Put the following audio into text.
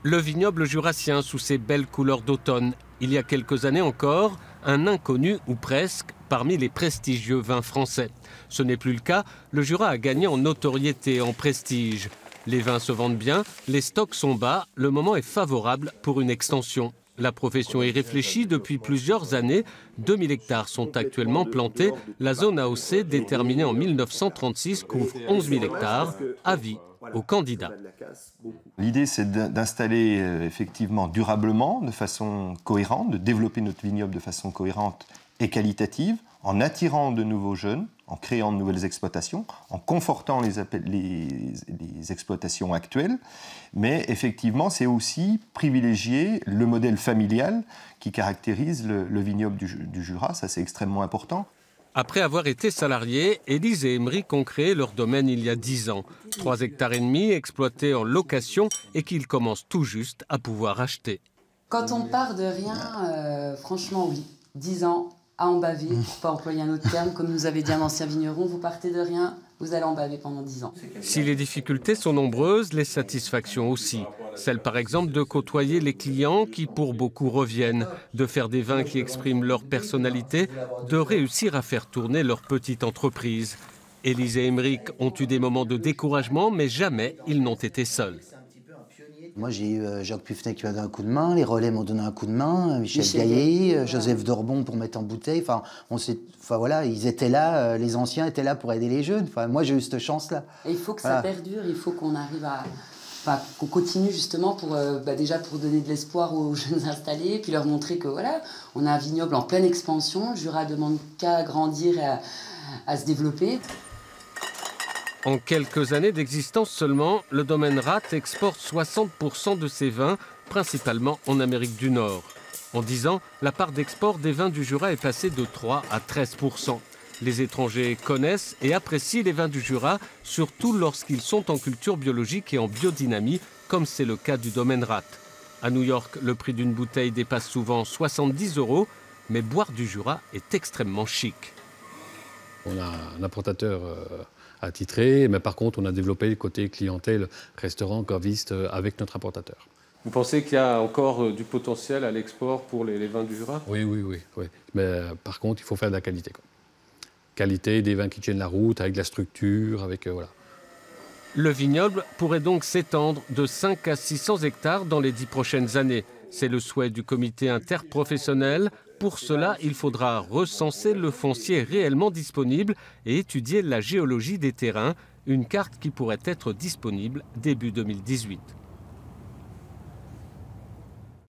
Le vignoble jurassien sous ses belles couleurs d'automne. Il y a quelques années encore, un inconnu ou presque parmi les prestigieux vins français. Ce n'est plus le cas, le Jura a gagné en notoriété, en prestige. Les vins se vendent bien, les stocks sont bas, le moment est favorable pour une extension. La profession y réfléchit depuis plusieurs années. 2000 hectares sont actuellement plantés. La zone AOC, déterminée en 1936, couvre 11 000 hectares. Avis aux candidats. L'idée, c'est d'installer effectivement durablement, de façon cohérente, de développer notre vignoble de façon cohérente et qualitative, en attirant de nouveaux jeunes, en créant de nouvelles exploitations, en confortant les exploitations actuelles. Mais effectivement, c'est aussi privilégier le modèle familial qui caractérise le vignoble du Jura. Ça, c'est extrêmement important. Après avoir été salariés, Élise et Émeric ont créé leur domaine il y a 10 ans. 3,5 hectares exploités en location et qu'ils commencent tout juste à pouvoir acheter. Quand on part de rien, franchement oui, 10 ans à en baver, pour pas employer un autre terme, comme nous avait dit un ancien vigneron, vous partez de rien, vous allez en baver pendant 10 ans. Si les difficultés sont nombreuses, les satisfactions aussi. Celle par exemple de côtoyer les clients qui pour beaucoup reviennent, de faire des vins qui expriment leur personnalité, de réussir à faire tourner leur petite entreprise. Élise et Émeric ont eu des moments de découragement, mais jamais ils n'ont été seuls. Moi, j'ai eu Jacques Pufnet qui m'a donné un coup de main, les relais m'ont donné un coup de main, Michel Gaillet, Joseph Dorbon pour mettre en bouteille. Enfin, voilà, ils étaient là, les anciens étaient là pour aider les jeunes. Enfin, moi, j'ai eu cette chance-là. Et il faut que ça perdure, il faut qu'on arrive à... qu'on continue justement pour, déjà pour donner de l'espoir aux jeunes installés, puis leur montrer que voilà, on a un vignoble en pleine expansion, le Jura demande qu'à grandir et à se développer. En quelques années d'existence seulement, le domaine Rath exporte 60% de ses vins, principalement en Amérique du Nord. En 10 ans, la part d'export des vins du Jura est passée de 3 à 13%. Les étrangers connaissent et apprécient les vins du Jura, surtout lorsqu'ils sont en culture biologique et en biodynamie, comme c'est le cas du domaine Rath. À New York, le prix d'une bouteille dépasse souvent 70 €, mais boire du Jura est extrêmement chic. On a un importateur attitré, mais par contre, on a développé le côté clientèle, restaurant, caviste avec notre importateur. Vous pensez qu'il y a encore du potentiel à l'export pour les vins du Jura ? Oui. Mais par contre, il faut faire de la qualité, quoi. Qualité, des vins qui tiennent la route, avec de la structure, avec voilà. Le vignoble pourrait donc s'étendre de 5 à 600 hectares dans les 10 prochaines années. C'est le souhait du comité interprofessionnel. Pour cela, il faudra recenser le foncier réellement disponible et étudier la géologie des terrains, une carte qui pourrait être disponible début 2018.